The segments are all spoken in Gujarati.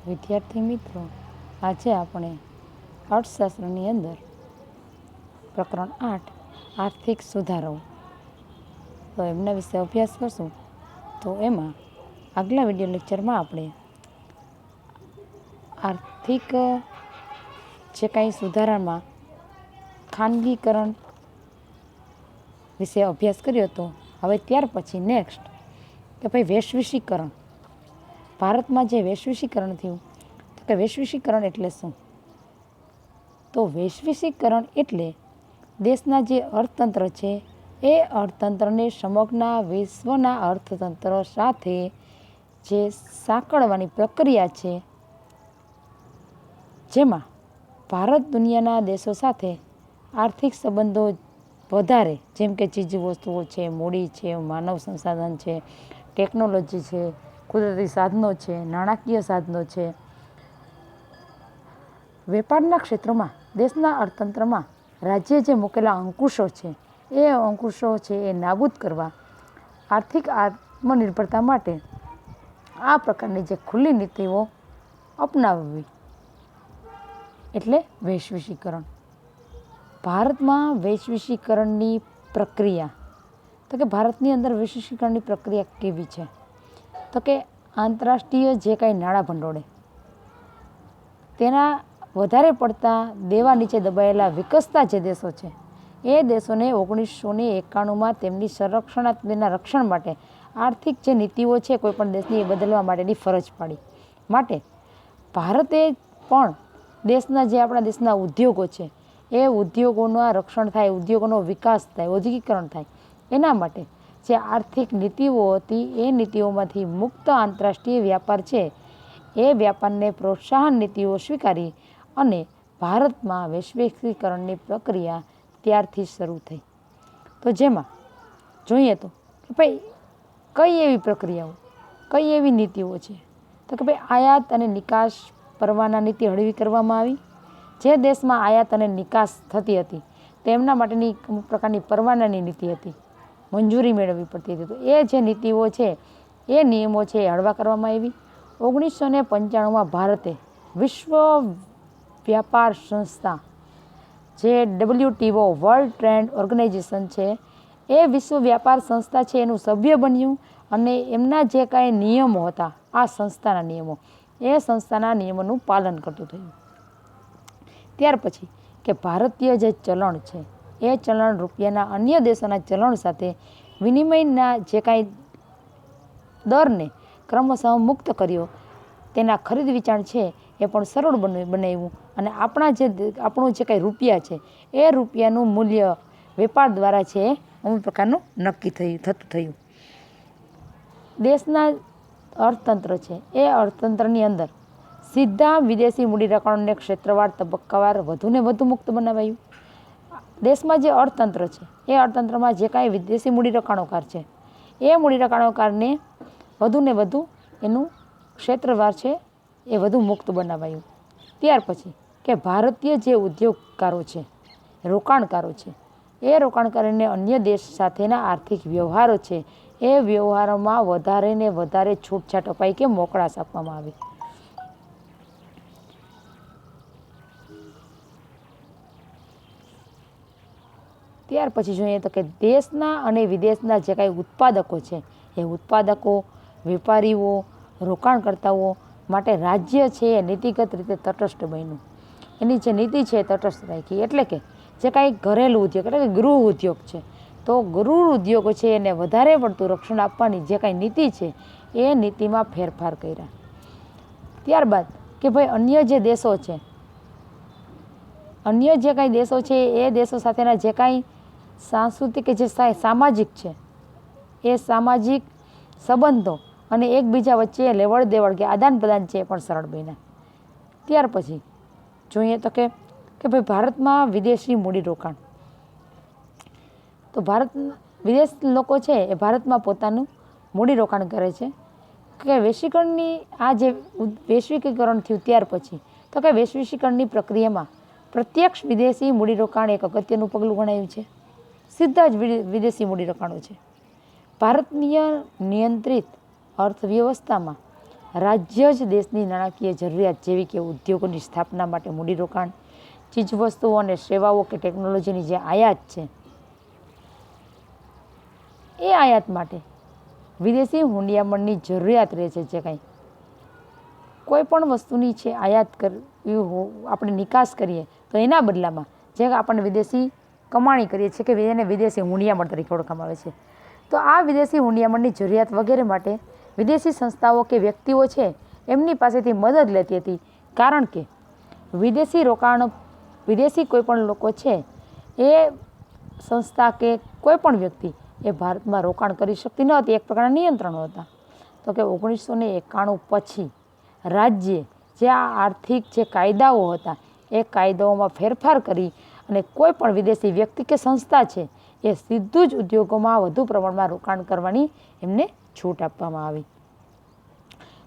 વિદ્યાર્થી મિત્રો, આજે આપણે અર્થશાસ્ત્રની અંદર પ્રકરણ 8 આર્થિક સુધારો તો એમના વિશે અભ્યાસ કરશું. તો એમાં આગલા વિડીયો લેક્ચરમાં આપણે આર્થિક જે કાંઈ સુધારામાં ખાનગીકરણ વિશે અભ્યાસ કર્યો હતો. હવે ત્યાર પછી નેક્સ્ટ કે ભાઈ વૈશ્વિકીકરણ, ભારતમાં જે વૈશ્વિકીકરણ થયું, તો કે વૈશ્વિકીકરણ એટલે શું? તો વૈશ્વિકીકરણ એટલે દેશના જે અર્થતંત્ર છે એ અર્થતંત્રને સમગ્ર વિશ્વના અર્થતંત્ર સાથે જે સાંકળવાની પ્રક્રિયા છે, જેમાં ભારત દુનિયાના દેશો સાથે આર્થિક સંબંધો વધારે, જેમ કે ચીજવસ્તુઓ છે, મૂડી છે, માનવ સંસાધન છે, ટેકનોલોજી છે, કુદરતી સાધનો છે, નાણાકીય સાધનો છે, વેપારના ક્ષેત્રમાં દેશના અર્થતંત્રમાં રાજ્ય જે મૂકેલા અંકુશો છે એ અંકુશો છે એ નાબૂદ કરવા, આર્થિક આત્મનિર્ભરતા માટે આ પ્રકારની જે ખુલ્લી નીતિઓ અપનાવવી એટલે વૈશ્વિકીકરણ. ભારતમાં વૈશ્વિકીકરણની પ્રક્રિયા, તો કે ભારતની અંદર વૈશ્વિકીકરણની પ્રક્રિયા કેવી છે? તો કે આંતરરાષ્ટ્રીય જે કાંઈ નાણાં ભંડોળે તેના વધારે પડતા દેવા નીચે દબાયેલા વિકસતા જે દેશો છે એ દેશોને 1991માં તેમની સંરક્ષણાત્મકના રક્ષણ માટે આર્થિક જે નીતિઓ છે કોઈપણ દેશની એ બદલવા માટેની ફરજ પાડી. માટે ભારતે પણ આપણા દેશના ઉદ્યોગો છે એ ઉદ્યોગોનું રક્ષણ થાય, ઉદ્યોગોનો વિકાસ થાય, ઔદ્યોગિકરણ થાય, એના માટે જે આર્થિક નીતિઓ હતી એ નીતિઓમાંથી મુક્ત આંતરરાષ્ટ્રીય વ્યાપાર છે એ વ્યાપારને પ્રોત્સાહન નીતિઓ સ્વીકારી અને ભારતમાં વૈશ્વિકીકરણની પ્રક્રિયા ત્યારથી શરૂ થઈ. તો જેમાં જોઈએ તો કે ભાઈ કઈ એવી પ્રક્રિયાઓ, કઈ એવી નીતિઓ છે? તો કે ભાઈ આયાત અને નિકાસ પરવાના નીતિ હળવી કરવામાં આવી. જે દેશમાં આયાત અને નિકાસ થતી હતી તેમના માટેની અમુક પ્રકારની પરવાનાની નીતિ હતી, મંજૂરી મેળવવી પડતી હતી. તો એ જે નીતિઓ છે એ નિયમો છે એ હળવા કરવામાં આવી. 1995માં ભારતે વિશ્વ વ્યાપાર સંસ્થા જે WTO વર્લ્ડ ટ્રેડ ઓર્ગેનાઇઝેશન છે એ વિશ્વ વ્યાપાર સંસ્થા છે એનું સભ્ય બન્યું અને એમના જે કાંઈ નિયમો હતા, આ સંસ્થાના નિયમો, એ સંસ્થાના નિયમોનું પાલન કરતું થયું. ત્યાર પછી કે ભારતીય જે ચલણ છે એ ચલણ રૂપિયાના અન્ય દેશોના ચલણ સાથે વિનિમયના જે કાંઈ દરને ક્રમશઃ મુક્ત કર્યો, તેના ખરીદ વેચાણ છે એ પણ સરળ બનાવ્યું અને આપણું જે કાંઈ રૂપિયા છે એ રૂપિયાનું મૂલ્ય વેપાર દ્વારા છે અમુક પ્રકારનું નક્કી થતું થયું. દેશના અર્થતંત્ર છે એ અર્થતંત્રની અંદર સીધા વિદેશી મૂડીરોકાણોને ક્ષેત્રવાર તબક્કાવાર વધુને વધુ મુક્ત બનાવાયું. દેશમાં જે અર્થતંત્ર છે એ અર્થતંત્રમાં જે કાંઈ વિદેશી મૂડીરોકાણોકાર છે એ મૂડીરોકાણોકારને વધુને વધુ એનું ક્ષેત્રવાર છે એ વધુ મુક્ત બનાવાયું. ત્યાર પછી કે ભારતીય જે ઉદ્યોગકારો છે, રોકાણકારો છે, એ રોકાણકારોને અન્ય દેશ સાથેના આર્થિક વ્યવહારો છે એ વ્યવહારોમાં વધારે ને વધારે છૂટછાટ અપાઈ કે મોકળાશ આપવામાં આવી. ત્યાર પછી જોઈએ તો કે દેશના અને વિદેશના જે કાંઈ ઉત્પાદકો છે એ ઉત્પાદકો, વેપારીઓ, રોકાણકર્તાઓ માટે રાજ્ય છે એ નીતિગત રીતે તટસ્થ બન્યું. એની જે નીતિ છે એ તટસ્થ રાખી. એટલે કે જે કાંઈ ઘરેલું ઉદ્યોગ એટલે કે ગૃહ ઉદ્યોગ છે, તો ગૃહ ઉદ્યોગો છે એને વધારે પડતું રક્ષણ આપવાની જે કાંઈ નીતિ છે એ નીતિમાં ફેરફાર કર્યા. ત્યારબાદ કે ભાઈ અન્ય જે દેશો છે, અન્ય જે કાંઈ દેશો છે એ દેશો સાથેના જે કાંઈ સાંસ્કૃતિક કે જે સામાજિક છે એ સામાજિક સંબંધો અને એકબીજા વચ્ચે લેવડ દેવડ કે આદાન પ્રદાન છે એ પણ સરળ બન્યા. ત્યાર પછી જોઈએ તો કે ભાઈ ભારતમાં વિદેશી મૂડીરોકાણ, તો વિદેશ લોકો છે એ ભારતમાં પોતાનું મૂડીરોકાણ કરે છે. કે વૈશ્વિકીકરણની આ જે વૈશ્વિકીકરણ થયું ત્યાર પછી તો કે વૈશ્વિકીકરણની પ્રક્રિયામાં પ્રત્યક્ષ વિદેશી મૂડીરોકાણ એક અગત્યનું પગલું ગણાયું છે. સીધા જ વિદેશી મૂડીરોકાણો છે. ભારતીય નિયંત્રિત અર્થવ્યવસ્થામાં રાજ્ય જ દેશની નાણાકીય જરૂરિયાત જેવી કે ઉદ્યોગોની સ્થાપના માટે મૂડીરોકાણ, ચીજવસ્તુઓ અને સેવાઓ કે ટેકનોલોજીની જે આયાત છે એ આયાત માટે વિદેશી હુંડિયામણની જરૂરિયાત રહે છે. જે કંઈ કોઈ પણ વસ્તુની છે આયાત કરવી આપણે નિકાસ કરીએ તો એના બદલામાં જે આપણને વિદેશી કમાણી કરીએ છીએ કે એને વિદેશી હુંડિયામણ તરીકે ઓળખવામાં આવે છે. તો આ વિદેશી હુંડિયામણની જરૂરિયાત વગેરે માટે વિદેશી સંસ્થાઓ કે વ્યક્તિઓ છે એમની પાસેથી મદદ લેતી હતી. કારણ કે વિદેશી કોઈ પણ લોકો છે એ સંસ્થા કે કોઈ પણ વ્યક્તિ એ ભારતમાં રોકાણ કરી શકતી ન હતી. એક પ્રકારના નિયંત્રણો હતા. તો કે 1991 પછી રાજ્યે જે આ આર્થિક જે કાયદાઓ હતા એ કાયદાઓમાં ફેરફાર કરી અને કોઈ પણ વિદેશી વ્યક્તિ કે સંસ્થા છે એ સીધું જ ઉદ્યોગોમાં વધુ પ્રમાણમાં રોકાણ કરવાની એમને છૂટ આપવામાં આવી.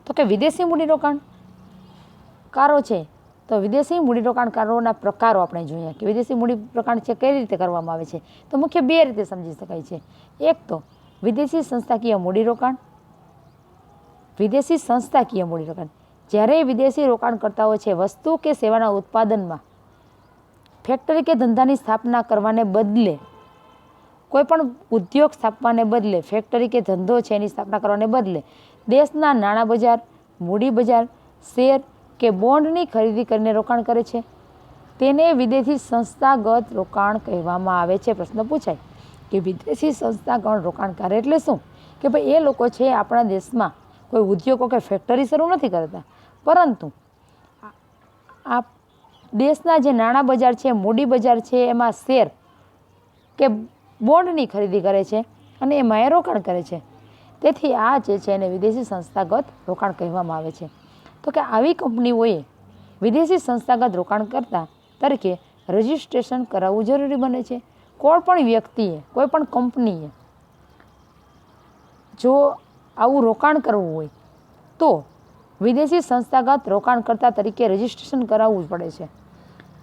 તો કે વિદેશી મૂડીરોકાણકારો છે તો વિદેશી મૂડીરોકાણકારોના પ્રકારો આપણે જોઈએ કે વિદેશી મૂડીરોકાણ છે કઈ રીતે કરવામાં આવે છે. તો મુખ્ય બે રીતે સમજી શકાય છે. એક તો વિદેશી સંસ્થાકીય મૂડીરોકાણ. વિદેશી સંસ્થાકીય મૂડીરોકાણ જ્યારે વિદેશી રોકાણકર્તાઓ છે વસ્તુ કે સેવાના ઉત્પાદનમાં ફેક્ટરી કે ધંધાની સ્થાપના કરવાને બદલે, કોઈ પણ ઉદ્યોગ સ્થાપવાને બદલે, ફેક્ટરી કે ધંધો છે એની સ્થાપના કરવાને બદલે દેશના નાણાં બજાર, મૂડી બજાર, શેર કે બોન્ડની ખરીદી કરીને રોકાણ કરે છે તેને વિદેશી સંસ્થાગત રોકાણ કહેવામાં આવે છે. પ્રશ્ન પૂછાય કે વિદેશી સંસ્થાગત રોકાણકાર એટલે શું? કે ભાઈ એ લોકો છે આપણા દેશમાં કોઈ ઉદ્યોગો કે ફેક્ટરી શરૂ નથી કરતા, પરંતુ આ દેશના જે નાણાં બજાર છે, મૂડી બજાર છે એમાં શેર કે બોન્ડની ખરીદી કરે છે અને એમાં એ રોકાણ કરે છે. તેથી આ જે છે એને વિદેશી સંસ્થાગત રોકાણ કહેવામાં આવે છે. તો કે આવી કંપનીઓએ વિદેશી સંસ્થાગત રોકાણકર્તા તરીકે રજિસ્ટ્રેશન કરાવવું જરૂરી બને છે. કોઈ પણ વ્યક્તિએ, કોઈ પણ કંપનીએ જો આવું રોકાણ કરવું હોય તો વિદેશી સંસ્થાગત રોકાણકર્તા તરીકે રજિસ્ટ્રેશન કરાવવું પડે છે.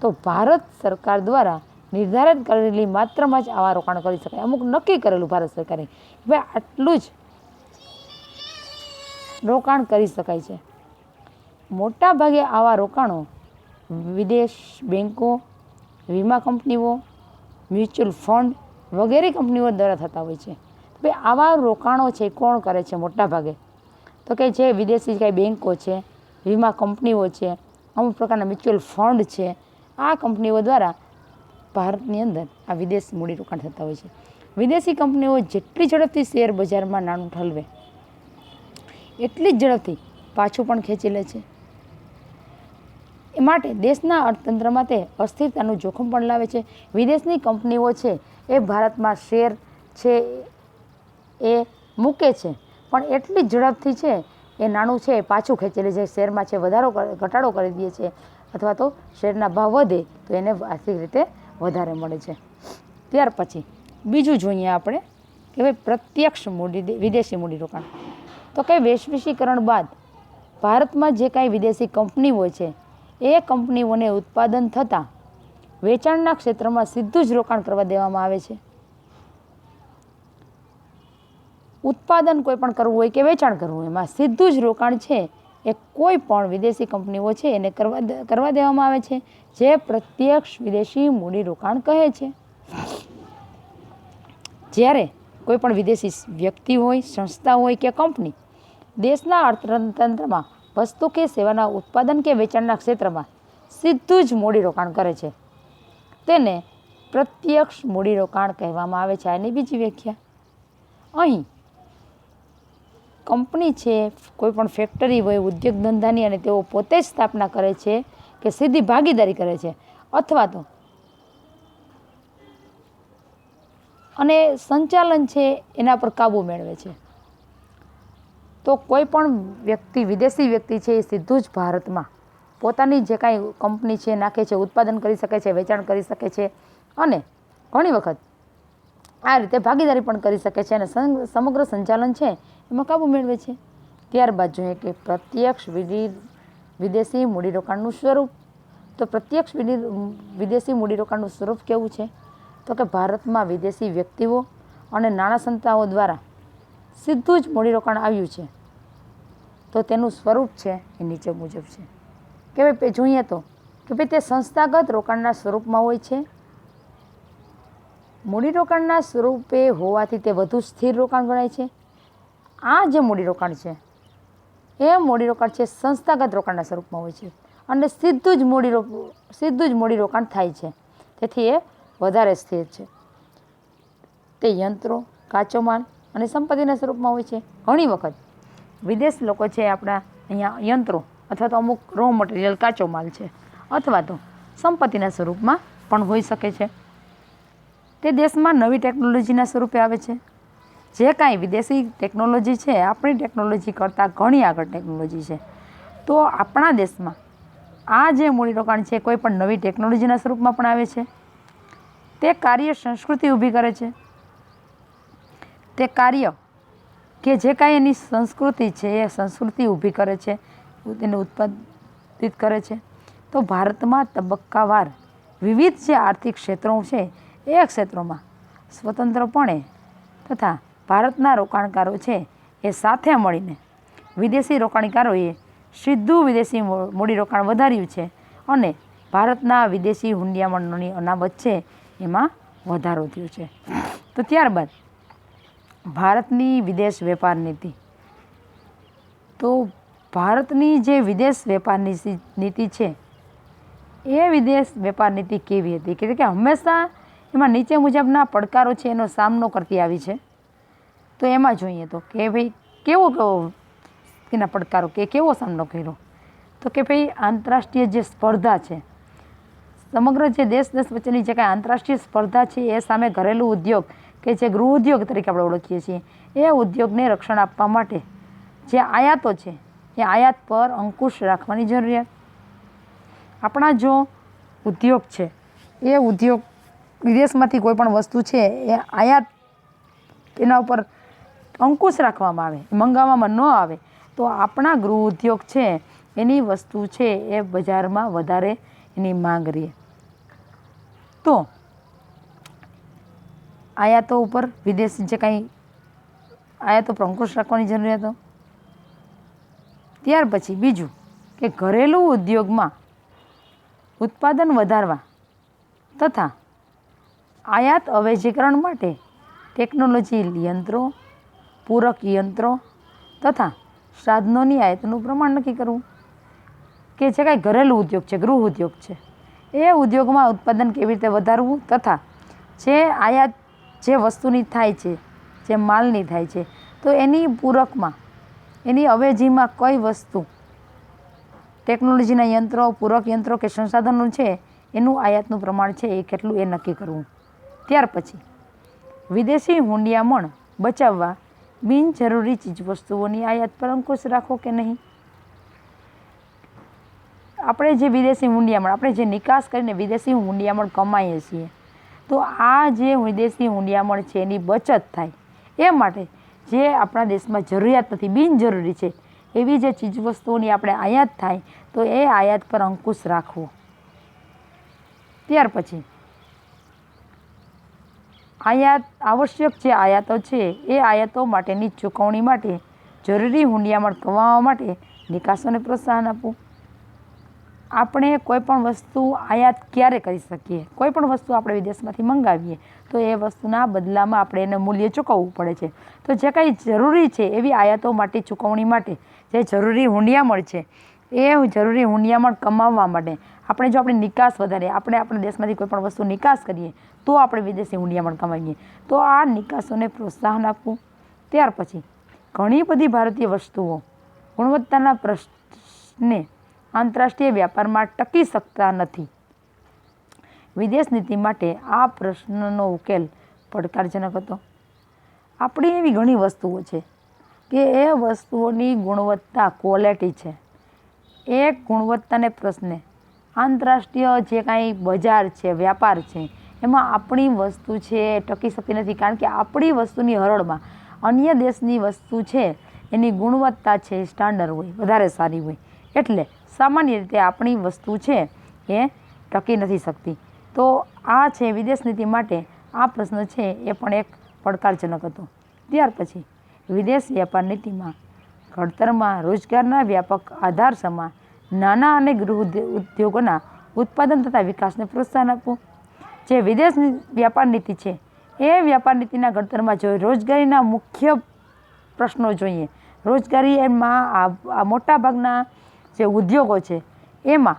તો ભારત સરકાર દ્વારા નિર્ધારિત કરેલી માત્રામાં જ આવા રોકાણ કરી શકાય. અમુક નક્કી કરેલું ભારત સરકારે ભાઈ આટલું જ રોકાણ કરી શકાય છે. મોટા ભાગે આવા રોકાણો વિદેશ બેન્કો, વીમા કંપનીઓ, મ્યુચ્યુઅલ ફંડ વગેરે કંપનીઓ દ્વારા થતા હોય છે. ભાઈ આવા રોકાણો છે કોણ કરે છે મોટા ભાગે? તો કે જે વિદેશી કાંઈ બેન્કો છે, વીમા કંપનીઓ છે, અમુક પ્રકારના મ્યુચ્યુઅલ ફંડ છે, આ કંપનીઓ દ્વારા ભારતની અંદર આ વિદેશી મૂડીરોકાણ થતા હોય છે. વિદેશી કંપનીઓ જેટલી ઝડપથી શેર બજારમાં નાણું ઠલવે એટલી જ ઝડપથી પાછું પણ ખેંચી લે છે. એ માટે દેશના અર્થતંત્રમાં તે અસ્થિરતાનું જોખમ પણ લાવે છે. વિદેશની કંપનીઓ છે એ ભારતમાં શેર છે એ મૂકે છે પણ એટલી જ ઝડપથી છે એ નાણું છે એ પાછું ખેંચી લે છે. શેરમાં છે વધારો ઘટાડો કરી દે છે અથવા તો શેરના ભાવ વધે તો એને આર્થિક રીતે વધારે મળે છે. ત્યાર પછી બીજું જોઈએ આપણે કે ભાઈ પ્રત્યક્ષ વિદેશી મૂડીરોકાણ. તો કે વૈશ્વિકીકરણ બાદ ભારતમાં જે કાંઈ વિદેશી કંપનીઓ છે એ કંપનીઓને ઉત્પાદન થતાં વેચાણના ક્ષેત્રમાં સીધું જ રોકાણ કરવા દેવામાં આવે છે. ઉત્પાદન કોઈ પણ કરવું હોય કે વેચાણ કરવું હોય એમાં સીધું જ રોકાણ છે એ કોઈ પણ વિદેશી કંપનીઓ છે એને કરવા દેવામાં આવે છે, જે પ્રત્યક્ષ વિદેશી મૂડીરોકાણ કહે છે. જ્યારે કોઈ પણ વિદેશી વ્યક્તિ હોય, સંસ્થા હોય કે કંપની દેશના અર્થતંત્રમાં વસ્તુ કે સેવાના ઉત્પાદન કે વેચાણના ક્ષેત્રમાં સીધું જ મૂડીરોકાણ કરે છે તેને પ્રત્યક્ષ મૂડીરોકાણ કહેવામાં આવે છે. આની બીજી વ્યાખ્યા અહીં કંપની છે, કોઈ પણ ફેક્ટરી હોય ઉદ્યોગ ધંધાની અને તેઓ પોતે જ સ્થાપના કરે છે કે સીધી ભાગીદારી કરે છે અથવા તો અને સંચાલન છે એના પર કાબૂ મેળવે છે. તો કોઈ પણ વ્યક્તિ, વિદેશી વ્યક્તિ છે એ સીધું જ ભારતમાં પોતાની જે કાંઈ કંપની છે નાખે છે, ઉત્પાદન કરી શકે છે, વેચાણ કરી શકે છે અને ઘણી વખત આ રીતે ભાગીદારી પણ કરી શકે છે અને સમગ્ર સંચાલન છે એમાં કાબૂ મેળવે છે. ત્યારબાદ જોઈએ કે પ્રત્યક્ષ વિદેશી મૂડીરોકાણનું સ્વરૂપ. તો પ્રત્યક્ષ વિદેશી મૂડીરોકાણનું સ્વરૂપ કેવું છે? તો કે ભારતમાં વિદેશી વ્યક્તિઓ અને નાણાં સંસ્થાઓ દ્વારા સીધું જ મૂડીરોકાણ આવ્યું છે તો તેનું સ્વરૂપ છે એ નીચે મુજબ છે કે ભાઈ જોઈએ તો કે ભાઈ તે સંસ્થાગત રોકાણના સ્વરૂપમાં હોય છે. મૂડીરોકાણના સ્વરૂપે હોવાથી તે વધુ સ્થિર રોકાણ ગણાય છે. આ જે મૂડીરોકાણ છે એ મૂડીરોકાણ છે સંસ્થાગત રોકાણના સ્વરૂપમાં હોય છે અને સીધું જ મૂડીરોકાણ થાય છે, તેથી એ વધારે સ્થિર છે. તે યંત્રો, કાચો માલ અને સંપત્તિના સ્વરૂપમાં હોય છે. ઘણી વખત વિદેશ લોકો છે આપણા અહીંયા યંત્રો અથવા તો અમુક રો મટીરિયલ કાચો માલ છે અથવા તો સંપત્તિના સ્વરૂપમાં પણ હોઈ શકે છે. તે દેશમાં નવી ટેકનોલોજીના સ્વરૂપે આવે છે. જે કાંઈ વિદેશી ટેકનોલોજી છે આપણી ટેકનોલોજી કરતાં ઘણી આગળ ટેકનોલોજી છે, તો આપણા દેશમાં આ જે મૂડીરોકાણ છે કોઈ પણ નવી ટેકનોલોજીના સ્વરૂપમાં પણ આવે છે. તે કાર્ય સંસ્કૃતિ ઊભી કરે છે. તે કાર્ય કે જે કાંઈ એની સંસ્કૃતિ છે એ સંસ્કૃતિ ઊભી કરે છે, તેને ઉત્પાદિત કરે છે. તો ભારતમાં તબક્કાવાર વિવિધ જે આર્થિક ક્ષેત્રો છે એ ક્ષેત્રોમાં સ્વતંત્રપણે તથા ભારતના રોકાણકારો છે એ સાથે મળીને વિદેશી રોકાણકારોએ સીધું વિદેશી મૂડીરોકાણ વધાર્યું છે અને ભારતના વિદેશી હુંડિયામણોની અનામત છે એમાં વધારો થયો છે. તો ત્યારબાદ ભારતની વિદેશ વેપાર નીતિ. તો ભારતની જે વિદેશ વેપાર નીતિ છે એ વિદેશ વેપાર નીતિ કેવી હતી કે હંમેશા એમાં નીચે મુજબના પડકારો છે એનો સામનો કરતી આવી છે. તો એમાં જોઈએ તો કે ભાઈ કેવો એના પડકારો કે કેવો સામનો કર્યો, તો કે ભાઈ આંતરરાષ્ટ્રીય જે સ્પર્ધા છે, સમગ્ર જે દેશ વચ્ચેની જે કાંઈ આંતરરાષ્ટ્રીય સ્પર્ધા છે એ સામે ઘરેલું ઉદ્યોગ કે જે ગૃહ ઉદ્યોગ તરીકે આપણે ઓળખીએ છીએ એ ઉદ્યોગને રક્ષણ આપવા માટે જે આયાતો છે એ આયાત પર અંકુશ રાખવાની જરૂરિયાત. આપણા જો ઉદ્યોગ છે એ ઉદ્યોગ વિદેશમાંથી કોઈ પણ વસ્તુ છે એ આયાત એના ઉપર અંકુશ રાખવામાં આવે, મંગાવવામાં ન આવે તો આપણા ગૃહ ઉદ્યોગ છે એની વસ્તુ છે એ બજારમાં વધારે એની માંગ રહે. તો આયાતો ઉપર વિદેશી જે કાંઈ આયાતો પર અંકુશ રાખવાની જરૂરિયાતો. ત્યાર પછી બીજું કે ઘરેલું ઉદ્યોગમાં ઉત્પાદન વધારવા તથા આયાત અવેજીકરણ માટે ટેકનોલોજી યંત્રો, પૂરક યંત્રો તથા સાધનોની આયાતનું પ્રમાણ નક્કી કરવું. કે જે કાંઈ ઘરેલું ઉદ્યોગ છે, ગૃહ ઉદ્યોગ છે, એ ઉદ્યોગમાં ઉત્પાદન કેવી રીતે વધારવું તથા જે આયાત જે વસ્તુની થાય છે, જે માલની થાય છે, તો એની પૂરકમાં એની અવેજીમાં કઈ વસ્તુ ટેકનોલોજીના યંત્રો, પૂરક યંત્રો કે સંસાધનો છે એનું આયાતનું પ્રમાણ છે એ કેટલું એ નક્કી કરવું. ત્યાર પછી વિદેશી હુંડિયામણ બચાવવા બિનજરૂરી ચીજવસ્તુઓની આયાત પર અંકુશ રાખો કે નહીં. આપણે જે વિદેશી હુંડિયામણ, આપણે જે નિકાસ કરીને વિદેશી હુંડિયામણ કમાઈએ છીએ, તો આ જે વિદેશી હુંડિયામણ છે એની બચત થાય એ માટે જે આપણા દેશમાં જરૂરિયાત નથી, બિનજરૂરી છે એવી જે ચીજવસ્તુઓની આપણે આયાત થાય તો એ આયાત પર અંકુશ રાખવો. ત્યાર પછી આયાત આવશ્યક જે આયાતો છે એ આયાતો માટેની ચૂકવણી માટે જરૂરી હુંડિયામણ કમાવા માટે નિકાસોને પ્રોત્સાહન આપવું. આપણે કોઈ પણ વસ્તુ આયાત ક્યારે કરી શકીએ, કોઈ પણ વસ્તુ આપણે વિદેશમાંથી મંગાવીએ તો એ વસ્તુના બદલામાં આપણે એને મૂલ્ય ચૂકવવું પડે છે. તો જે કાંઈ જરૂરી છે એવી આયાતો માટે ચૂકવણી માટે જે જરૂરી હુંડિયામણ છે એ જરૂરી હુંડિયામણ કમાવવા માટે આપણે જો આપણી નિકાસ વધારીએ, આપણે આપણા દેશમાંથી કોઈ પણ વસ્તુ નિકાસ કરીએ તો આપણે વિદેશી હુંડિયામણ કમાવીએ, તો આ નિકાસોને પ્રોત્સાહન આપવું. ત્યાર પછી ઘણી બધી ભારતીય વસ્તુઓ ગુણવત્તાના પ્રશ્ને આંતરરાષ્ટ્રીય વ્યાપારમાં ટકી શકતા નથી. વિદેશ નીતિ માટે આ પ્રશ્નનો ઉકેલ પડકારજનક હતો. આપણી એવી ઘણી વસ્તુઓ છે કે એ વસ્તુઓની ગુણવત્તા, ક્વોલિટી છે, એ ગુણવત્તાને પ્રશ્ને આંતરરાષ્ટ્રીય જે કાંઈ બજાર છે, વ્યાપાર છે, એમાં આપણી વસ્તુ છે એ ટકી શકતી નથી. કારણ કે આપણી વસ્તુની હરોળમાં અન્ય દેશની વસ્તુ છે એની ગુણવત્તા છે સ્ટાન્ડર્ડ હોય, વધારે સારી હોય, એટલે સામાન્ય રીતે આપણી વસ્તુ છે એ ટકી નથી શકતી. તો આ છે વિદેશ નીતિ માટે આ પ્રશ્ન છે એ પણ એક પડકારજનક હતો. ત્યાર પછી વિદેશ વેપાર નીતિમાં ઘડતરમાં રોજગારના વ્યાપક આધાર સમા નાના અને ગૃહ ઉદ્યોગોના ઉત્પાદન તથા વિકાસને પ્રોત્સાહન આપવું. જે વિદેશની વ્યાપાર નીતિ છે એ વ્યાપાર નીતિના ઘડતરમાં જો રોજગારીના મુખ્ય પ્રશ્નો જોઈએ, રોજગારી એમાં આ મોટા ભાગના જે ઉદ્યોગો છે એમાં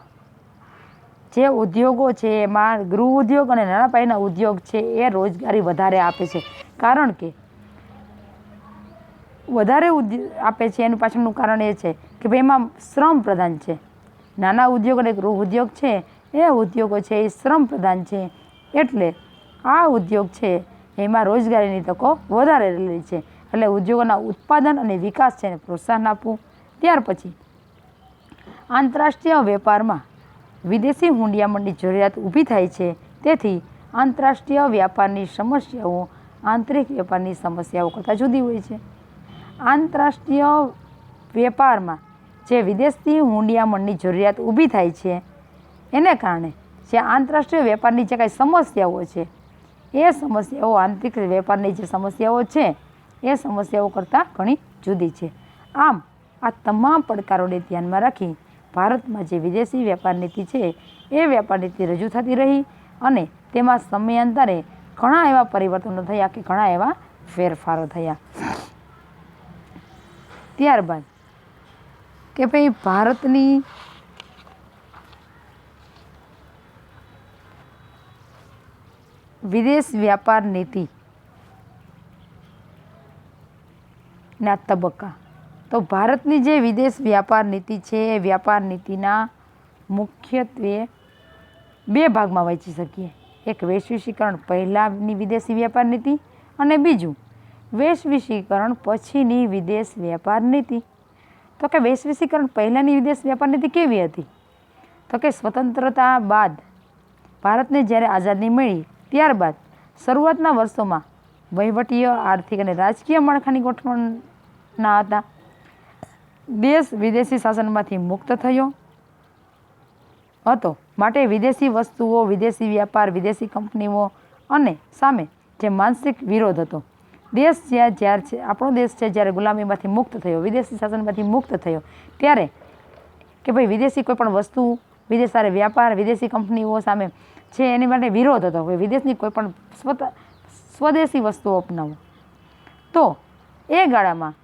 ગૃહ ઉદ્યોગ અને નાના પાયાના ઉદ્યોગ છે એ રોજગારી વધારે આપે છે. કારણ કે વધારે આપે છે એનું પાછળનું કારણ એ છે કે ભાઈ એમાં શ્રમ પ્રધાન છે. નાના ઉદ્યોગ અને ગૃહ ઉદ્યોગ છે એ ઉદ્યોગો છે એ શ્રમ પ્રધાન છે, એટલે આ ઉદ્યોગ છે એમાં રોજગારીની તકો વધારે રહેલી છે. એટલે ઉદ્યોગોના ઉત્પાદન અને વિકાસ છે એને પ્રોત્સાહન આપવું. ત્યાર પછી આંતરરાષ્ટ્રીય વેપારમાં વિદેશી હુંડિયામણની જરૂરિયાત ઊભી થાય છે. તેથી આંતરરાષ્ટ્રીય વ્યાપારની સમસ્યાઓ આંતરિક વેપારની સમસ્યાઓ કરતાં જુદી હોય છે. આંતરરાષ્ટ્રીય વેપારમાં જે વિદેશી હુંડિયામણની જરૂરિયાત ઊભી થાય છે એને કારણે જે આંતરરાષ્ટ્રીય વેપારની જે કાંઈ સમસ્યાઓ છે એ સમસ્યાઓ આંતરિક વેપારની જે સમસ્યાઓ છે એ સમસ્યાઓ કરતાં ઘણી જુદી છે. આમ આ તમામ પડકારોને ધ્યાનમાં રાખી ભારતમાં જે વિદેશી વ્યાપાર નીતિ છે એ વ્યાપાર નીતિ રજૂ થતી રહી અને તેમાં સમયાંતરે ઘણા એવા પરિવર્તનો થયા કે ઘણા એવા ફેરફારો થયા. ત્યારબાદ કે ભાઈ ભારતની વિદેશ વ્યાપાર નીતિ ના તબક્કા. તો ભારતની જે વિદેશ વ્યાપાર નીતિ છે એ વ્યાપાર નીતિના મુખ્યત્વે બે ભાગમાં વહેંચી શકીએ. એક વૈશ્વિકીકરણ પહેલાંની વિદેશી વ્યાપાર નીતિ અને બીજું વૈશ્વિકીકરણ પછીની વિદેશ વ્યાપાર નીતિ. તો કે વૈશ્વિકીકરણ પહેલાંની વિદેશ વ્યાપાર નીતિ કેવી હતી? તો કે સ્વતંત્રતા બાદ ભારતને જ્યારે આઝાદી મળી ત્યારબાદ શરૂઆતના વર્ષોમાં વહીવટીય, આર્થિક અને રાજકીય માળખાની ગોઠવણના હતા. દેશ વિદેશી શાસનમાંથી મુક્ત થયો હતો, માટે વિદેશી વસ્તુઓ, વિદેશી વ્યાપાર, વિદેશી કંપનીઓ અને સામે જે માનસિક વિરોધ હતો. દેશ આપણો દેશ છે જ્યારે ગુલામીમાંથી મુક્ત થયો, વિદેશી શાસનમાંથી મુક્ત થયો ત્યારે કે ભાઈ વિદેશી કોઈ પણ વસ્તુ, વિદેશ સાથે વ્યાપાર, વિદેશી કંપનીઓ સામે છે એની માટે વિરોધ હતો. વિદેશની કોઈ પણ સ્વદેશી વસ્તુઓ અપનાવો. તો એ ગાળામાં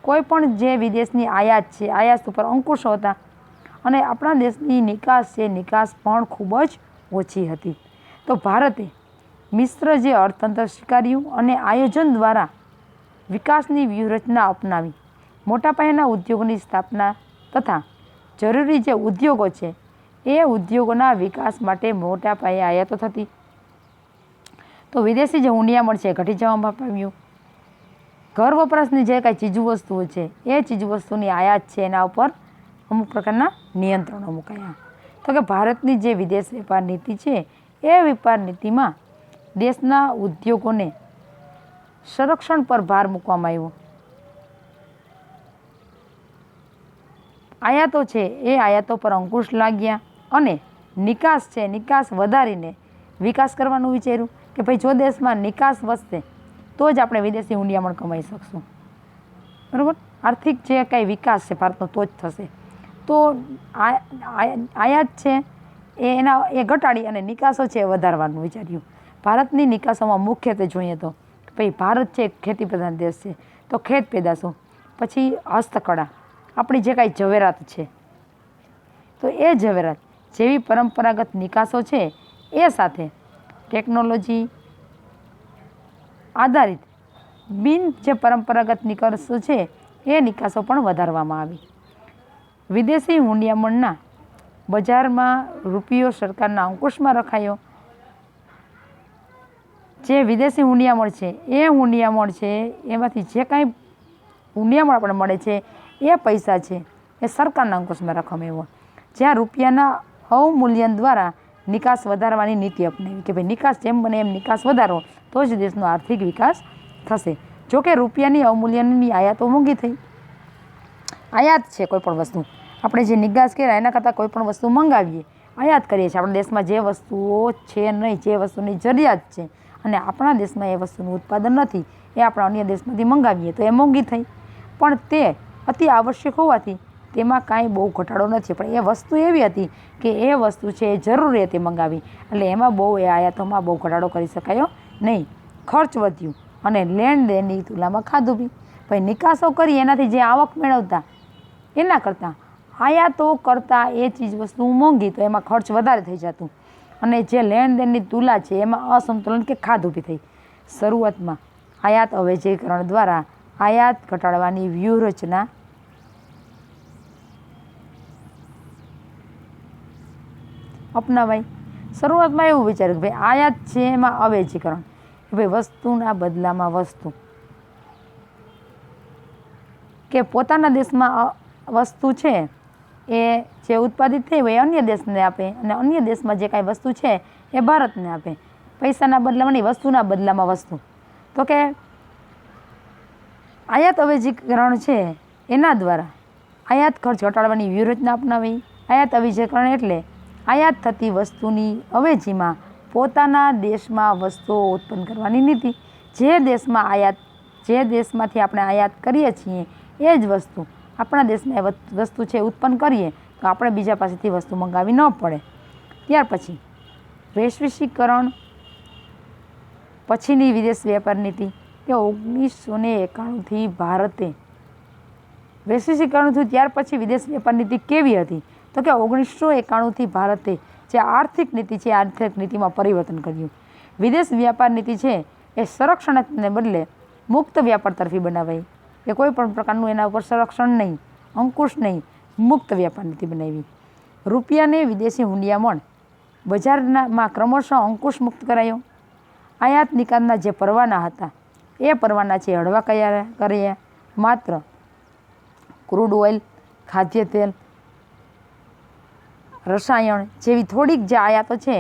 કોઈ પણ જે વિદેશની આયાત છે, આયાત ઉપર અંકુશો હતા અને આપણા દેશની નિકાસ છે, નિકાસ પણ ખૂબ જ ઓછી હતી. તો ભારતે મિશ્ર જે અર્થતંત્ર સ્વીકાર્યું અને આયોજન દ્વારા વિકાસની વ્યૂહરચના અપનાવી. મોટા પાયાના ઉદ્યોગોની સ્થાપના તથા જરૂરી જે ઉદ્યોગો છે એ ઉદ્યોગોના વિકાસ માટે મોટા પાયે આયાતો થતી. તો વિદેશી જે હુંડિયામણ છે ઘટી જવામાં પામ્યું. ઘર વપરાશની જે કાંઈ ચીજવસ્તુઓ છે એ ચીજવસ્તુની આયાત છે એના ઉપર અમુક પ્રકારના નિયંત્રણો મુકાયા. તો કે ભારતની જે વિદેશ વેપાર નીતિ છે એ વેપાર નીતિમાં દેશના ઉદ્યોગોને સંરક્ષણ પર ભાર મૂકવામાં આવ્યો. આયાતો છે એ આયાતો પર અંકુશ લાગ્યા અને નિકાસ છે, નિકાસ વધારીને વિકાસ કરવાનું વિચાર્યું કે ભાઈ જો દેશમાં નિકાસ વધશે તો જ આપણે વિદેશી હુંડિયામણ કમાઈ શકશું. બરાબર, આર્થિક જે કાંઈ વિકાસ છે ભારતનો તો જ થશે. તો આયાત છે એ ઘટાડી અને નિકાસો છે એ વધારવાનું વિચાર્યું. ભારતની નિકાસોમાં મુખ્યત્વે જોઈએ તો ભાઈ ભારત છે ખેતી પ્રધાન દેશ છે, તો ખેત પેદાશો, પછી હસ્તકળા, આપણી જે કાંઈ ઝવેરાત છે તો એ ઝવેરાત જેવી પરંપરાગત નિકાસો છે એ સાથે ટેકનોલોજી આધારિત જે પરંપરાગત નિકાસો છે એ નિકાસો પણ વધારવામાં આવી. વિદેશી હુંડિયામણના બજારમાં રૂપિયો સરકારના અંકુશમાં રખાયો. જે વિદેશી હુંડિયામણ છે એ હુંડિયામણ છે એમાંથી જે કાંઈ હુંડિયામણ આપણને મળે છે એ પૈસા છે એ સરકારના અંકુશમાં રાખવામાં આવ્યો. જ્યાં રૂપિયાના અવમૂલ્યન દ્વારા નિકાસ વધારવાની નીતિ અપનાવી કે ભાઈ નિકાસ જેમ બને એમ નિકાસ વધારો તો જ દેશનો આર્થિક વિકાસ થશે. જોકે રૂપિયાની અવમૂલ્યનની આયાતો મોંઘી થઈ. આયાત છે કોઈ પણ વસ્તુ, આપણે જે નિકાસ કર્યા એના કરતાં કોઈ પણ વસ્તુ મંગાવીએ, આયાત કરીએ છીએ. આપણા દેશમાં જે વસ્તુઓ છે નહીં, જે વસ્તુની જરૂરિયાત છે અને આપણા દેશમાં એ વસ્તુનું ઉત્પાદન નથી, એ આપણા અન્ય દેશમાંથી મંગાવીએ તો એ મોંઘી થઈ. પણ તે અતિ આવશ્યક હોવાથી તેમાં કાંઈ બહુ ઘટાડો નથી, પણ એ વસ્તુ એવી હતી કે એ વસ્તુ છે એ જરૂરી હતી મંગાવી, એટલે એમાં બહુ એ આયાતોમાં બહુ ઘટાડો કરી શકાયો નહીં. ખર્ચ વધ્યું અને લેણ દેણની તુલનામાં ખાધું બી. ભાઈ નિકાસો કરી એનાથી જે આવક મેળવતા એના કરતાં આયાતો કરતાં એ ચીજ વસ્તુ મોંઘી, તો એમાં ખર્ચ વધારે થઈ જતું અને જે લેણ દેણની તુલા છે એમાં અસંતુલન કે ખાધું બી થઈ. શરૂઆતમાં આયાત અવેજીકરણ દ્વારા આયાત ઘટાડવાની વ્યૂહરચના અપનાવાઈ. શરૂઆતમાં એવું વિચાર્યું કે ભાઈ આયાત છે એમાં અવેજીકરણ, કે ભાઈ વસ્તુના બદલામાં વસ્તુ, કે પોતાના દેશમાં વસ્તુ છે એ જે ઉત્પાદિત થઈ હોય એ અન્ય દેશને આપે અને અન્ય દેશમાં જે કાંઈ વસ્તુ છે એ ભારતને આપે. પૈસાના બદલામાં નહીં, વસ્તુના બદલામાં વસ્તુ. તો કે આયાત અવેજીકરણ છે એના દ્વારા આયાત ખર્ચ ઘટાડવાની વ્યૂહરચના અપનાવી. આયાત અવેજીકરણ એટલે આયાત થતી વસ્તુની અવેજીમાં પોતાના દેશમાં વસ્તુઓ ઉત્પન્ન કરવાની નીતિ. જે દેશમાંથી આપણે આયાત કરીએ છીએ એ જ વસ્તુ આપણા દેશમાં વસ્તુ છે ઉત્પન્ન કરીએ તો આપણે બીજા પાસેથી વસ્તુ મંગાવી ન પડે. ત્યાર પછી વૈશ્વિકીકરણ પછીની વિદેશ વેપાર નીતિ, કે 1991થી ભારતે વૈશ્વિકીકરણ થયું ત્યાર પછી વિદેશ વેપાર નીતિ કેવી હતી? તો કે 1991થી ભારતે જે આર્થિક નીતિ છે આર્થિક નીતિમાં પરિવર્તન કર્યું. વિદેશ વ્યાપાર નીતિ છે એ સંરક્ષણને બદલે મુક્ત વ્યાપાર તરફી બનાવાઈ, કે કોઈ પણ પ્રકારનું એના ઉપર સંરક્ષણ નહીં, અંકુશ નહીં, મુક્ત વ્યાપાર નીતિ બનાવી. રૂપિયાને વિદેશી હુંડિયામણ બજારમાં ક્રમશઃ અંકુશ મુક્ત કરાયો. આયાત નિકાસના જે પરવાના હતા એ પરવાના છે હળવા કર્યા. માત્ર ક્રૂડ ઓઇલ, ખાદ્ય તેલ, રસાયણ જેવી થોડીક જે આયાતો છે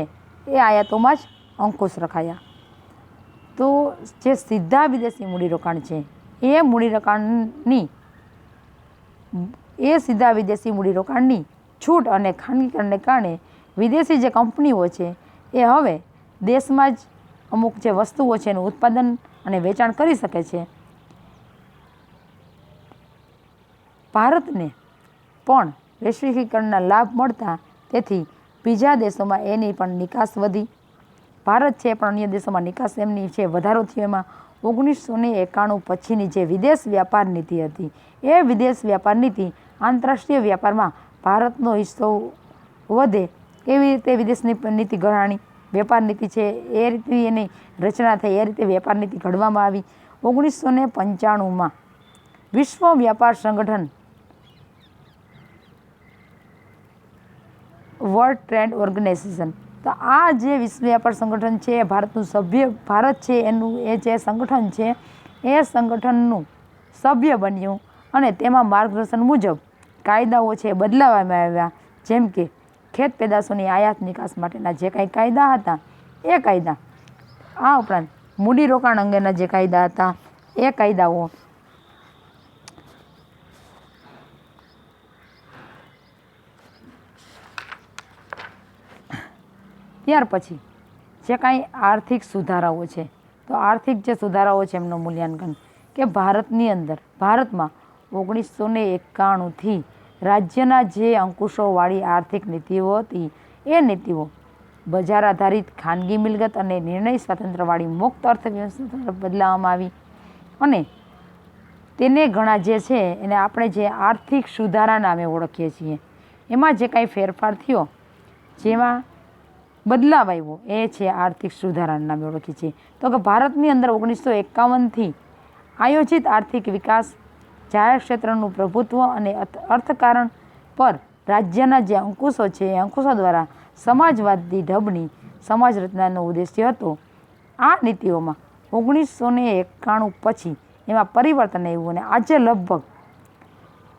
એ આયાતોમાં જ અંકુશ રખાયા. તો જે સીધા વિદેશી મૂડીરોકાણ છે એ સીધા વિદેશી મૂડીરોકાણની છૂટ અને ખાનગીકરણને કારણે વિદેશી જે કંપનીઓ છે એ હવે દેશમાં જ અમુક જે વસ્તુઓ છે એનું ઉત્પાદન અને વેચાણ કરી શકે છે. ભારતને પણ વૈશ્વિકીકરણના લાભ મળતા તેથી બીજા દેશોમાં એની પણ નિકાસ વધી. ભારત છે પણ અન્ય દેશોમાં નિકાસ એમની છે વધારો થયો. એમાં 1991 પછીની જે વિદેશ વ્યાપાર નીતિ હતી એ વિદેશ વ્યાપાર નીતિ આંતરરાષ્ટ્રીય વ્યાપારમાં ભારતનો હિસ્સો વધે એવી રીતે વિદેશની નીતિ ઘડાણી. વેપાર નીતિ છે એ રીતે એની રચના થઈ, એ રીતે વેપાર નીતિ ઘડવામાં આવી. 1995માં વિશ્વ વ્યાપાર સંગઠન વર્લ્ડ ટ્રેડ ઓર્ગેનાઇઝેશન, તો આ જે વિશ્વ વ્યાપાર સંગઠન છે એ ભારતનું સભ્ય, ભારત છે એનું એ જે સંગઠન છે એ સંગઠનનું સભ્ય બન્યું અને તેમાં માર્ગદર્શન મુજબ કાયદાઓ છે બદલાવવામાં આવ્યા. જેમ કે ખેત પેદાશોની આયાત નિકાસ માટેના જે કાંઈ કાયદા હતા એ કાયદા, આ ઉપરાંત મૂડીરોકાણ અંગેના જે કાયદા હતા એ કાયદાઓ ત્યાર પછી જે કાંઈ આર્થિક સુધારાઓ છે તો આર્થિક જે સુધારાઓ છે એમનું મૂલ્યાંકન, કે ભારતમાં 1991થી રાજ્યના જે અંકુશોવાળી આર્થિક નીતિઓ હતી એ નીતિઓ બજાર આધારિત ખાનગી મિલકત અને નિર્ણય સ્વાતંત્ર્યવાળી મુક્ત અર્થવ્યવસ્થા તરફ બદલાવવામાં આવી. અને તેને ઘણા જે છે એને આપણે જે આર્થિક સુધારા નામે ઓળખીએ છીએ. એમાં જે કાંઈ ફેરફાર થયો, જેમાં બદલાવ આવ્યો, એ છે આર્થિક સુધારાના નામે ઓળખીએ છીએ. તો કે ભારતની અંદર 1951થી આયોજિત આર્થિક વિકાસ, જાહેર ક્ષેત્રનું પ્રભુત્વ અને અર્થકારણ પર રાજ્યના જે અંકુશો છે એ અંકુશો દ્વારા સમાજવાદી ઢબની સમાજ રચનાનો ઉદ્દેશ્ય હતો. આ નીતિઓમાં 1991 પછી એમાં પરિવર્તન આવ્યું અને આજે લગભગ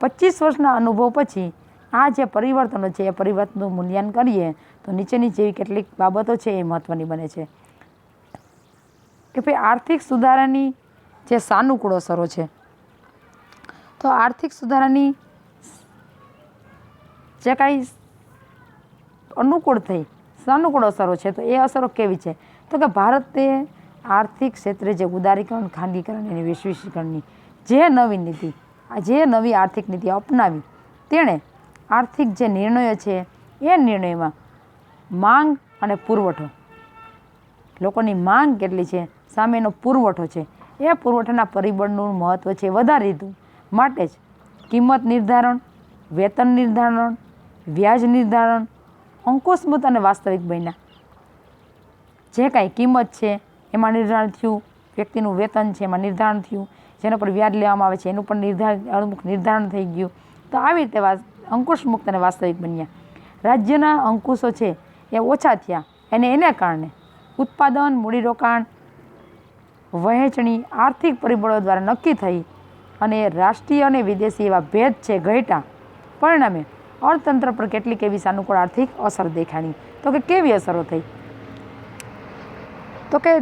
25 વર્ષના અનુભવ પછી આ જે પરિવર્તનો છે એ પરિવર્તનનું મૂલ્યાંકન કરીએ તો નીચેની જેવી કેટલીક બાબતો છે એ મહત્ત્વની બને છે. કે ભાઈ આર્થિક સુધારાની જે સાનુકૂળ અસરો છે, તો આર્થિક સુધારાની જે કાંઈ અનુકૂળ થઈ સાનુકૂળ અસરો છે તો એ અસરો કેવી છે? તો કે ભારતે આર્થિક ક્ષેત્રે જે ઉદારીકરણ, ખાનગીકરણ અને વૈશ્વિકીકરણની જે નવી નીતિ આ જે નવી આર્થિક નીતિ અપનાવી તેણે આર્થિક જે નિર્ણયો છે એ નિર્ણયમાં માંગ અને પુરવઠો, લોકોની માંગ કેટલી છે, સામેનો પુરવઠો છે, એ પુરવઠાના પરિબળનું મહત્ત્વ છે વધારી દીધું. માટે જ કિંમત નિર્ધારણ, વેતન નિર્ધારણ, વ્યાજ નિર્ધારણ અંકુશમત અને વાસ્તવિક બન્યા. જે કાંઈ કિંમત છે એમાં નિર્ધારણ થયું, વ્યક્તિનું વેતન છે એમાં નિર્ધારણ થયું, જેના પર વ્યાજ લેવામાં આવે છે એનું પણ અમુક નિર્ધારણ થઈ ગયું. તો આવી રીતે અંકુશ મુક્ત અને વાસ્તવિક બન્યા. રાજ્યના અંકુશો છે એ ઓછા થયા અને એને કારણે ઉત્પાદન, મૂડીરોકાણ, વહેંચણી આર્થિક પરિબળો દ્વારા નક્કી થઈ અને રાષ્ટ્રીય અને વિદેશી એવા ભેદ છે ઘટ્યા. પરિણામે અર્થતંત્ર પર કેટલીક એવી સાનુકૂળ આર્થિક અસર દેખાણી. તો કે કેવી અસરો થઈ? તો કે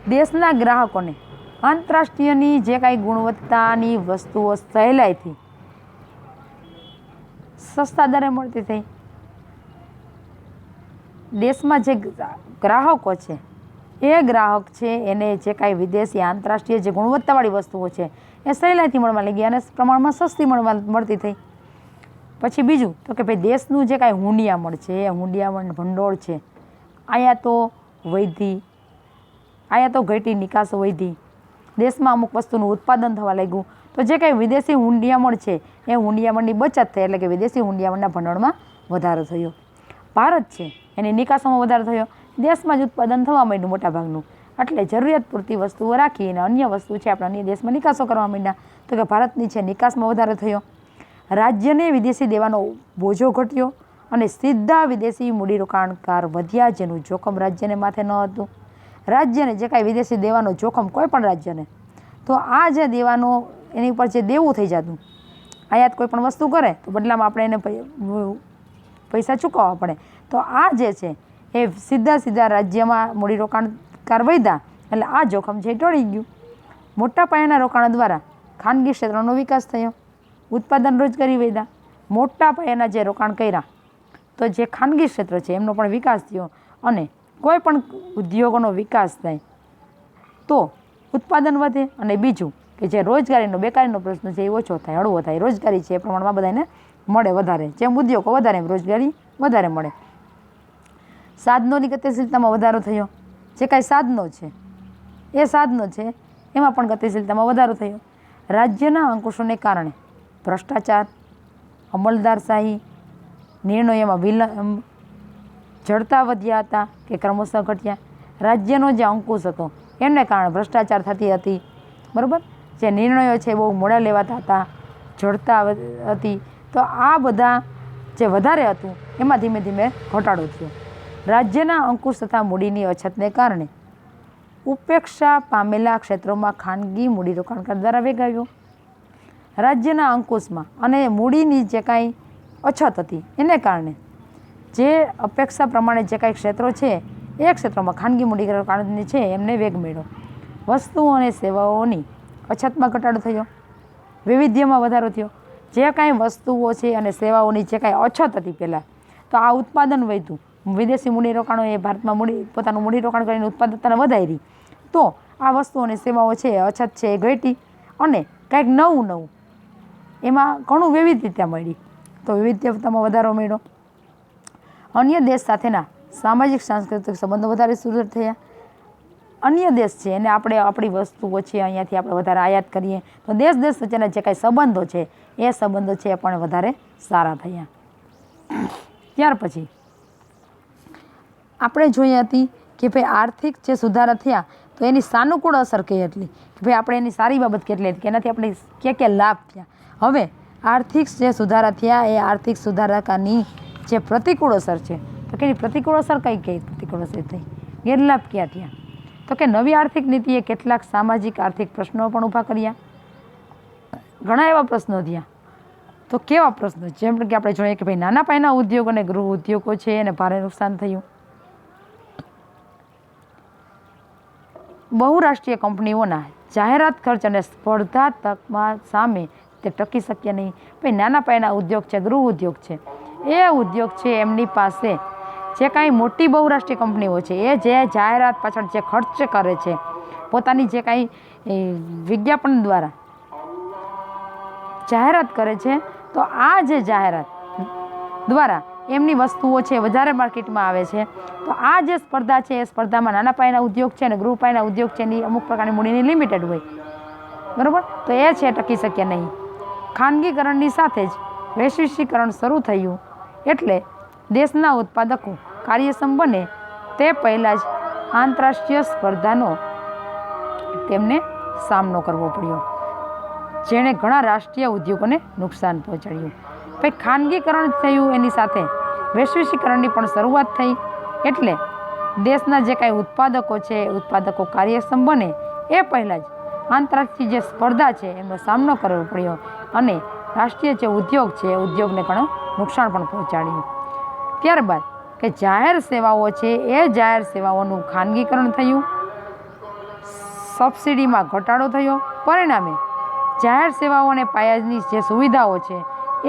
દેશના ગ્રાહકોને આંતરરાષ્ટ્રીયની જે કાંઈ ગુણવત્તાની વસ્તુઓ સહેલાઈથી સસ્તા દરે મળતી થઈ. દેશમાં જે ગ્રાહકો છે એ ગ્રાહક છે એને જે કાંઈ વિદેશી આંતરરાષ્ટ્રીય જે ગુણવત્તાવાળી વસ્તુઓ છે એ સહેલાઈથી મળવા લાગી અને પ્રમાણમાં સસ્તી મળતી થઈ. પછી બીજું તો કે ભાઈ દેશનું જે કાંઈ હુંડિયામણ છે એ હુંડિયામણ ભંડોળ છે આયાતો વધી, આયાતો ઘટી, નિકાસો વધી, દેશમાં અમુક વસ્તુનું ઉત્પાદન થવા લાગ્યું. તો જે કાંઈ વિદેશી હુંડિયામણ છે એ હુંડિયામણની બચત થઈ એટલે કે વિદેશી હુંડિયામણના ભંડોળમાં વધારો થયો. ભારત છે એની નિકાસોમાં વધારો થયો, દેશમાં જ ઉત્પાદન થવા માંડ્યું મોટાભાગનું. એટલે જરૂરિયાત પૂરતી વસ્તુઓ રાખી અને અન્ય વસ્તુ છે આપણે અન્ય દેશમાં નિકાસો કરવા માંડ્યા. તો કે ભારતની છે નિકાસમાં વધારો થયો. રાજ્યને વિદેશી દેવાનો બોજો ઘટ્યો અને સીધા વિદેશી મૂડીરોકાણકાર વધ્યા જેનું જોખમ રાજ્યને માથે ન હતું. રાજ્યને જે કાંઈ વિદેશી દેવાનો જોખમ કોઈ પણ રાજ્યને, તો આ જે દેવાનો એની ઉપર જે દેવું થઈ જતું, આયાત કોઈ પણ વસ્તુ કરે તો બદલામાં આપણે એને પૈસા ચૂકવવા પડે. તો આ જે છે એ સીધા રાજ્યમાં મૂડીરોકાણકાર વધ્યા એટલે આ જોખમ છે એ ટળી ગયું. મોટા પાયાના રોકાણ દ્વારા ખાનગી ક્ષેત્રનો વિકાસ થયો, ઉત્પાદન રોજગારી વધ્યા. મોટા પાયાના જે રોકાણ કર્યા તો જે ખાનગી ક્ષેત્ર છે એમનો પણ વિકાસ થયો અને કોઈ પણ ઉદ્યોગોનો વિકાસ થાય તો ઉત્પાદન વધે અને બીજું કે જે રોજગારીનો બેકારીનો પ્રશ્ન છે એ ઓછો થાય, હળવો થાય. રોજગારી છે એ પ્રમાણમાં બધાને મળે વધારે, જેમ ઉદ્યોગો વધારે એમ રોજગારી વધારે મળે. સાધનોની ગતિશીલતામાં વધારો થયો. જે કાંઈ સાધનો છે એ સાધનો છે એમાં પણ ગતિશીલતામાં વધારો થયો. રાજ્યના અંકુશોને કારણે ભ્રષ્ટાચાર, અમલદારશાહી, નિર્ણયોમાં વિલંબ, જડતા વધ્યા હતા કે ક્રમશઃ ઘટ્યા. રાજ્યનો જે અંકુશ હતો એમને કારણે ભ્રષ્ટાચાર થતી હતી, બરાબર, જે નિર્ણયો છે બહુ મોડા લેવાતા હતા, જડતા હતી. તો આ બધા જે વધારે હતું એમાં ધીમે ધીમે ઘટાડો થયો. રાજ્યના અંકુશ તથા મૂડીની અછતને કારણે ઉપેક્ષા પામેલા ક્ષેત્રોમાં ખાનગી મૂડીરોકાણકાર દ્વારા વેગાવ્યો. રાજ્યના અંકુશમાં અને મૂડીની જે કાંઈ અછત હતી એને કારણે જે અપેક્ષા પ્રમાણે જે કાંઈ ક્ષેત્રો છે એ ક્ષેત્રોમાં ખાનગી મૂડીરોકાણની છે એમને વેગ મળ્યો. વસ્તુઓ અને સેવાઓની અછતમાં ઘટાડો થયો, વૈવિધ્યમાં વધારો થયો. જે કાંઈ વસ્તુઓ છે અને સેવાઓની જે કાંઈ અછત હતી પહેલાં, તો આ ઉત્પાદન વધ્યું. વિદેશી મૂડીરોકાણોએ ભારતમાં પોતાનું મૂડીરોકાણ કરીને ઉત્પાદકતાને વધારી. તો આ વસ્તુઓ અને સેવાઓ છે અછત છે એ ઘટી અને કંઈક નવું એમાં ઘણું વૈવિધ્યતા મળી. તો વૈવિધ્યતામાં વધારો મળ્યો. અન્ય દેશ સાથેના સામાજિક સાંસ્કૃતિક સંબંધો વધારે સુદૃઢ થયા. અન્ય દેશ છે એને આપણે આપણી વસ્તુઓ છે અહીંયાથી આપણે વધારે આયાત કરીએ તો દેશ વચ્ચેના જે કાંઈ સંબંધો છે એ સંબંધો છે એ પણ વધારે સારા થયા. ત્યાર પછી આપણે જોઈ હતી કે ભાઈ આર્થિક જે સુધારા થયા તો એની સાનુકૂળ અસર કઈ એટલી કે ભાઈ આપણે એની સારી બાબત કેટલી હતી કે એનાથી આપણે ક્યાં લાભ થયા. હવે આર્થિક જે સુધારા થયા એ આર્થિક સુધારકાની જે પ્રતિકૂળ અસર છે તો કે એની પ્રતિકૂળ અસર કઈ પ્રતિકૂળ અસર થઈ, ગેરલાભ ક્યાં થયા? તો કે નવી આર્થિક નીતિએ કેટલાક સામાજિક આર્થિક પ્રશ્નો પણ ઊભા કર્યા. ઘણા એવા પ્રશ્નો થયા. તો કેવા પ્રશ્નો? જેમ કે આપણે જોઈએ કે ભાઈ નાના પાયાના ઉદ્યોગ અને ગૃહ ઉદ્યોગો છે એને ભારે નુકસાન થયું. બહુરાષ્ટ્રીય કંપનીઓના જાહેરાત ખર્ચ અને સ્પર્ધાત્મકમાં સામે તે ટકી શક્યા નહીં. ભાઈ નાના પાયાના ઉદ્યોગ છે, ગૃહ ઉદ્યોગ છે, એ ઉદ્યોગ છે એમની પાસે જે કાંઈ મોટી બહુરાષ્ટ્રીય કંપનીઓ છે એ જે જાહેરાત પાછળ જે ખર્ચ કરે છે પોતાની જે કાંઈ વિજ્ઞાપન દ્વારા જાહેરાત કરે છે, તો આ જે જાહેરાત દ્વારા એમની વસ્તુઓ છે વધારે માર્કેટમાં આવે છે, તો આ જે સ્પર્ધા છે એ સ્પર્ધામાં નાના પાયાના ઉદ્યોગ છે અને ગૃહ પાયાના ઉદ્યોગ છે એની અમુક પ્રકારની મૂડીની લિમિટેડ હોય, બરાબર, તો એ છે ટકી શક્યા નહીં. ખાનગીકરણની સાથે જ વૈશ્વિકીકરણ શરૂ થયું એટલે દેશના ઉત્પાદકો કાર્યક્ષમ બને તે પહેલાં જ આંતરરાષ્ટ્રીય સ્પર્ધાનો તેમને સામનો કરવો પડ્યો, જેણે ઘણા રાષ્ટ્રીય ઉદ્યોગોને નુકસાન પહોંચાડ્યું. પછી ખાનગીકરણ થયું એની સાથે વૈશ્વિકીકરણની પણ શરૂઆત થઈ એટલે દેશના જે કાંઈ ઉત્પાદકો છે ઉત્પાદકો કાર્યક્ષમ બને એ પહેલાં જ આંતરરાષ્ટ્રીય જે સ્પર્ધા છે એનો સામનો કરવો પડ્યો અને રાષ્ટ્રીય જે ઉદ્યોગ છે એ ઉદ્યોગને ઘણું નુકસાન પણ પહોંચાડ્યું. ત્યારબાદ કે જાહેર સેવાઓ છે એ જાહેર સેવાઓનું ખાનગીકરણ થયું, સબસિડીમાં ઘટાડો થયો, પરિણામે જાહેર સેવાઓ અને પાયાની જે સુવિધાઓ છે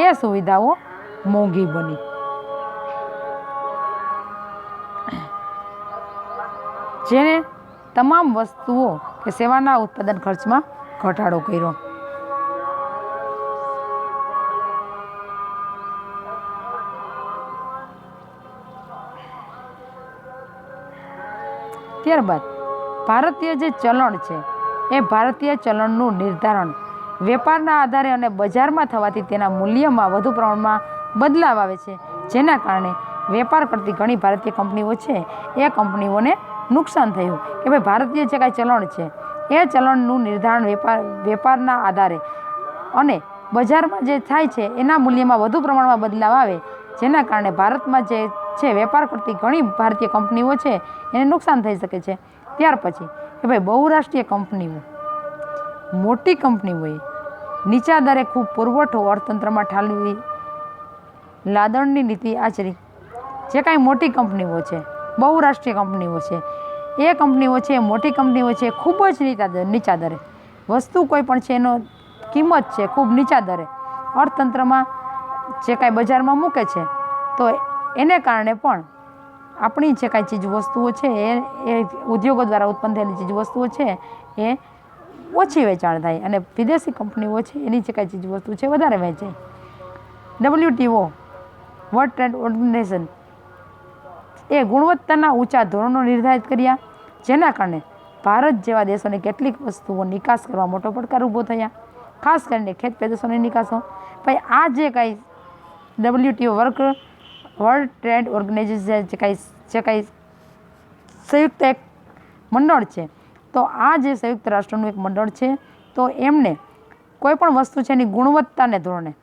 એ સુવિધાઓ મોંઘી બની. જેને તમામ વસ્તુઓ કે સેવાના ઉત્પાદન ખર્ચમાં ઘટાડો કર્યો. ત્યારબાદ ભારતીય જે ચલણ છે એ ભારતીય ચલણનું નિર્ધારણ વેપારના આધારે અને બજારમાં થવાથી તેના મૂલ્યમાં વધુ પ્રમાણમાં બદલાવ આવે છે, જેના કારણે વેપાર કરતી ઘણી ભારતીય કંપનીઓ છે એ કંપનીઓને નુકસાન થયું કે ભાઈ ભારતીય જે કાંઈ ચલણ છે એ ચલણનું નિર્ધારણ વેપારના આધારે અને બજારમાં જે થાય છે એના મૂલ્યમાં વધુ પ્રમાણમાં બદલાવ આવે, જેના કારણે ભારતમાં જે છે વેપાર કરતી ઘણી ભારતીય કંપનીઓ છે એને નુકસાન થઈ શકે છે. ત્યાર પછી કે ભાઈ બહુરાષ્ટ્રીય કંપનીઓ મોટી કંપનીઓએ નીચા દરે ખૂબ પુરવઠો અર્થતંત્રમાં ઠાલવી લાદણની નીતિ આચરી. જે કાંઈ મોટી કંપનીઓ છે બહુરાષ્ટ્રીય કંપનીઓ છે એ કંપનીઓ છે મોટી કંપનીઓ છે ખૂબ જ નીચા દરે વસ્તુ કોઈ પણ છે એનો કિંમત છે ખૂબ નીચા દરે અર્થતંત્રમાં જે કાંઈ બજારમાં મૂકે છે, તો એને કારણે પણ આપણી જે કાંઈ ચીજ વસ્તુઓ છે એ ઉદ્યોગો દ્વારા ઉત્પન્ન થયેલી ચીજ વસ્તુઓ છે એ ઓછી વેચાણ થાય અને વિદેશી કંપનીઓ છે એની જે કાંઈ ચીજ વસ્તુ છે વધારે વેચાય. WTO વર્લ્ડ ટ્રેડ ઓર્ગેનાઇઝેશન એ ગુણવત્તાના ઊંચા ધોરણો નિર્ધારિત કર્યા, જેના કારણે ભારત જેવા દેશોની કેટલીક વસ્તુઓ નિકાસ કરવા મોટો પડકાર ઊભો થયા, ખાસ કરીને ખેત પેદાશોની નિકાસો. ભાઈ આ જે કાંઈ WTO વર્લ્ડ ટ્રેડ ઓર્ગેનાઇઝેશન જે કાંઈ સંયુક્ત એક મંડળ છે, તો આ જે સંયુક્ત રાષ્ટ્રનું એક મંડળ છે, તો એમને કોઈ પણ વસ્તુ છે એની ગુણવત્તાને ધોરણે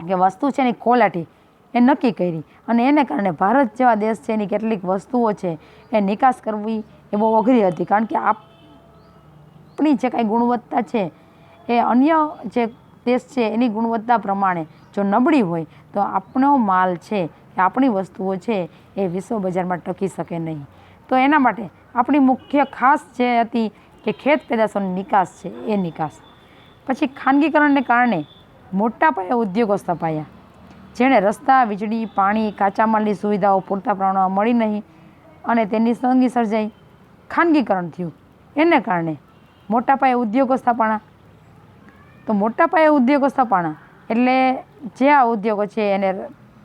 કે વસ્તુ છે એની ક્વોલિટી એ નક્કી કરી અને એને કારણે ભારત જેવા દેશ છે એની કેટલીક વસ્તુઓ છે એ નિકાસ કરવી એ બહુ અઘરી હતી, કારણ કે આપણી જે કાંઈ ગુણવત્તા છે એ અન્ય જે દેશ છે એની ગુણવત્તા પ્રમાણે જો નબળી હોય તો આપણો માલ છે કે આપણી વસ્તુઓ છે એ વિશ્વ બજારમાં ટકી શકે નહીં. તો એના માટે આપણી મુખ્ય ખાસ જે હતી કે ખેત પેદાશોની નિકાસ છે એ નિકાસ. પછી ખાનગીકરણને કારણે મોટા પાયે ઉદ્યોગો સ્થપાયા, જેણે રસ્તા, વીજળી, પાણી, કાચા માલની સુવિધાઓ પૂરતા પ્રમાણમાં મળી નહીં અને તેની તંગી સર્જાઈ. ખાનગીકરણ થયું એને કારણે મોટા પાયે ઉદ્યોગો સ્થાપના. તો મોટા પાયે ઉદ્યોગો સ્થાપના એટલે જે આ ઉદ્યોગો છે એને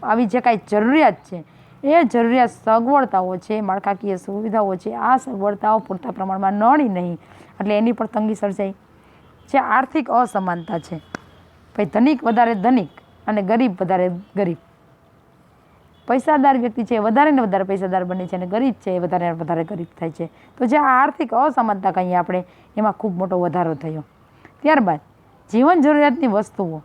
આવી જે કાંઈ જરૂરિયાત છે એ જરૂરિયાત સગવડતાઓ છે, માળખાકીય સુવિધાઓ છે, આ સગવડતાઓ પૂરતા પ્રમાણમાં મળી નહીં એટલે એની પણ તંગી સર્જાઈ. જે આર્થિક અસમાનતા છે, ભાઈ ધનિક વધારે ધનિક અને ગરીબ વધારે ગરીબ. પૈસાદાર વ્યક્તિ છે એ વધારે ને વધારે પૈસાદાર બને છે અને ગરીબ છે એ વધારે ને વધારે ગરીબ થાય છે. તો જે આ આર્થિક અસમાનતા કહીએ આપણે એમાં ખૂબ મોટો વધારો થયો. ત્યારબાદ જીવન જરૂરિયાતની વસ્તુઓ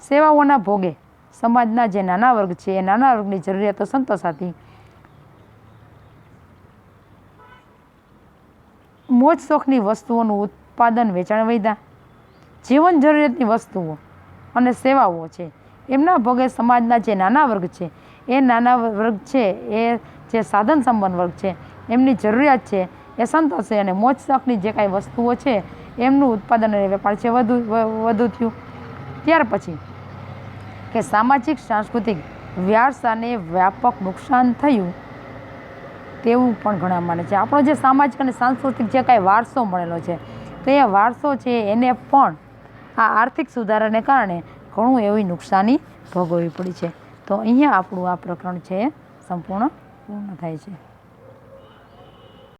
સેવાઓના ભોગે સમાજના જે નાના વર્ગ છે એ નાના વર્ગની જરૂરિયાતો સંતોષાતી મોજ શોખની વસ્તુઓનું ઉત્પાદન વેચાણ વધ્યા. જીવન જરૂરિયાતની વસ્તુઓ અને સેવાઓ છે એમના ભોગે સમાજના જે નાના વર્ગ છે એ નાના વર્ગ છે એ જે સાધન સંપન્ન વર્ગ છે એમની જરૂરિયાત છે એ સંતોષે અને મોજ શોખની જે કાંઈ વસ્તુઓ છે એમનું ઉત્પાદન અને વેપાર છે વધુ થયું. ત્યાર પછી કે સામાજિક સાંસ્કૃતિક વારસાને વ્યાપક નુકસાન થયું તેવું પણ ઘણા માને છે. આપણો જે સામાજિક અને સાંસ્કૃતિક જે કાંઈ વારસો મળેલો છે તો એ વારસો છે એને પણ આ આર્થિક સુધારાને કારણે ઘણું એવી નુકસાની ભોગવવી પડી છે. તો અહીંયા આપણું આ પ્રકરણ છે એ સંપૂર્ણ પૂર્ણ થાય છે.